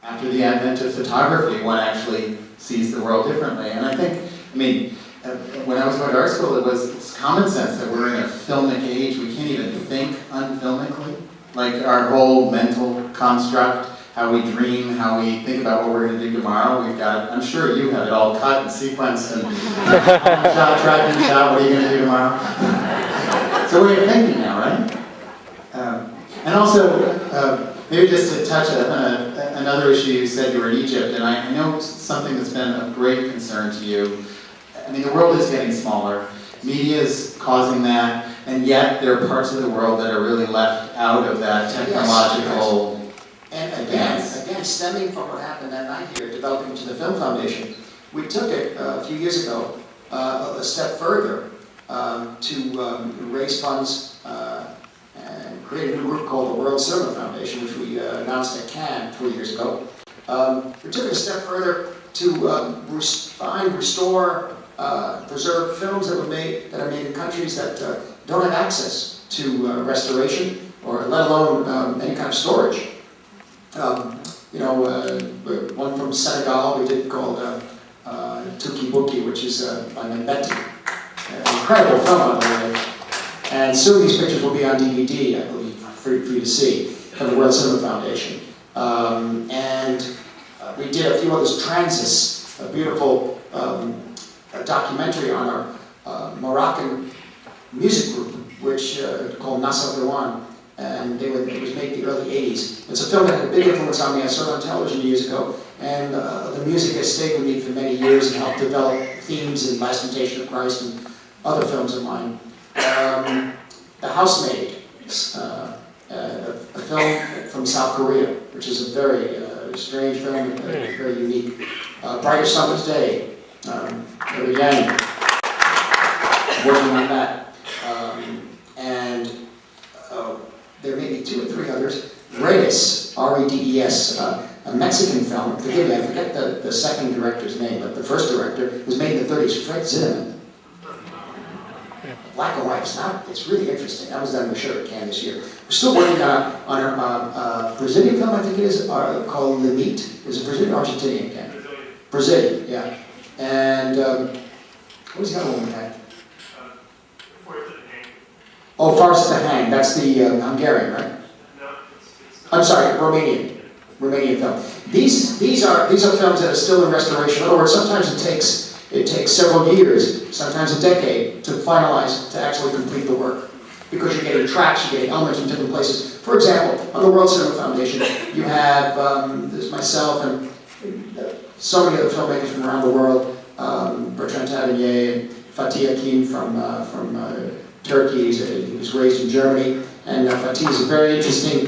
after the advent of photography, one actually sees the world differently. And I think, when I was going to art school, it's common sense that we're in a filmic age. We can't even think unfilmically. Like our whole mental construct, how we dream, how we think about what we're going to do tomorrow. We've got, I'm sure you have it all cut and sequenced and shot, tracking shot, what are you going to do tomorrow? So we're thinking now, right? And also, maybe just to touch on another issue, you said you were in Egypt, and I know something that's been of great concern to you. I mean, the world is getting smaller. Media is causing that, and yet there are parts of the world that are really left out of that technological yes. And again, stemming from what happened that night here, developing into the Film Foundation, we took it a few years ago a step further to raise funds and create a new group called the World Cinema Foundation, which we announced at Cannes 3 years ago. We took it a step further to find, restore, preserve films that are made in countries that don't have access to restoration or let alone any kind of storage. One from Senegal we did called Tuki Buki, which is by Mbeti. An incredible film, by the way. And soon these pictures will be on DVD, I believe, for you to see, from the World Cinema Foundation. We did a few others, Transis, a beautiful documentary on our Moroccan music group, which called Nasa Dewan, and it was made in the early 80s. It's a film that had a big influence on me. I saw it on television years ago, and the music has stayed with me for many years and helped develop themes in Last Temptation of Christ and other films of mine. The Housemaid, a film from South Korea, which is a very strange film and very unique. Brighter Summer's Day, Yang, working on that. There may be 2 or 3 others. Redes, R-E-D-E-S, a Mexican film. Forgive me, I forget the second director's name, but the first director was made in the 30s, Fred Zinnemann. Black and white, it's really interesting. That was done in the show at Cannes this year. We're still working on a Brazilian film, I think it is, called Limite. Is it Brazilian or Argentinian, Ken? Brazilian, yeah. And what was the other one we had? Oh, Forest to Hang. That's the Hungarian, right? No, I'm sorry, Romanian film. These are films that are still in restoration. In other words, sometimes it takes several years, sometimes a decade, to finalize, to actually complete the work. Because you're getting tracks, you're getting elements from different places. For example, on the World Cinema Foundation, you have there's myself and so many other filmmakers from around the world, Bertrand Tavernier and Fatih Akin from Turkey. He was raised in Germany, and Fatih is a very interesting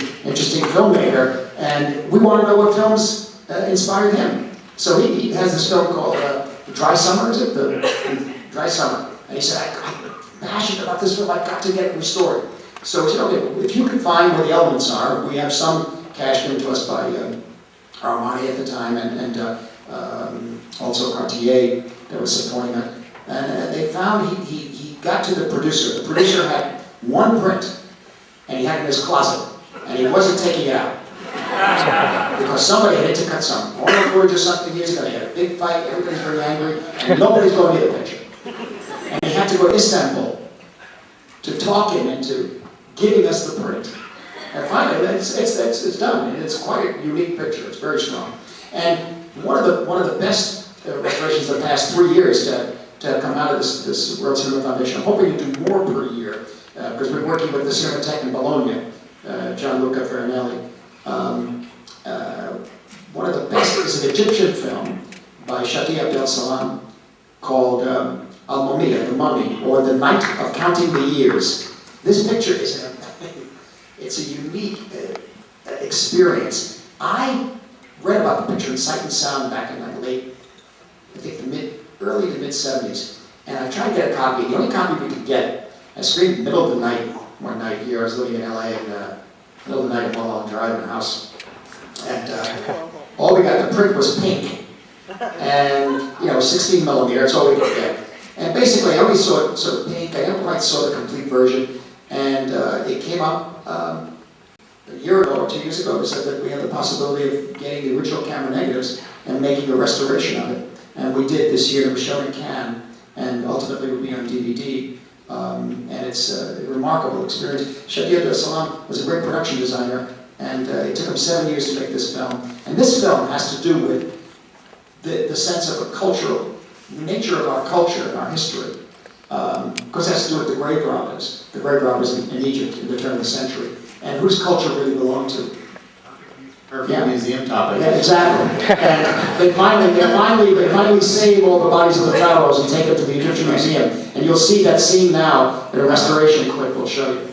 filmmaker, and we want to know what films inspired him. So he has this film called Dry Summer, is it? The Dry Summer. And he said, I'm passionate about this film, I've got to get it restored. So we said, okay, if you can find where the elements are, we have some cashed given to us by Armani at the time, and also Cartier that was supporting it. And they found he got to the producer. The producer had one print, and he had it in his closet, and he wasn't taking it out. Because somebody had intercut some porno footage or something years ago. They had a big fight, everybody's very angry, and nobody's going near the picture. And he had to go to Istanbul to talk him into giving us the print. And finally, it's done. And it's quite a unique picture. It's very strong. And one of the best restorations of the past 3 years to come out of this World Cinema Foundation. I'm hoping to do more per year because we're working with the Cinematheque in Bologna, Gianluca Farinelli. One of the best is an Egyptian film by Shadi Abdel Salam called Al-Mumia, The Mummy, or The Night of Counting the Years. This picture is it's a unique experience. I read about the picture in Sight and Sound back in early to mid-70s, and I tried to get a copy. The only copy we could get, I screened in the middle of the night one night here. I was living in LA, and middle of the night at Mulholland Drive in a house. And all we got, the print was pink. And, 16 millimeter, that's all we could get. And basically, I only saw it sort of pink. I never quite saw the complete version. And it came up, year ago or 2 years ago, we said that we had the possibility of getting the original camera negatives and making a restoration of it. And we did this year. It was shown in Cannes, and ultimately will be on DVD. And it's a remarkable experience. Shadia Salam was a great production designer, and it took him 7 years to make this film. And this film has to do with the sense of a cultural, the nature of our culture and our history. Because it has to do with the grave robbers in Egypt in the turn of the century, and whose culture really belonged to. Perfect museum topic. Yeah, exactly. And they finally save all the bodies of the pharaohs and take them to the Egyptian museum. And you'll see that scene now in a restoration clip we'll show you.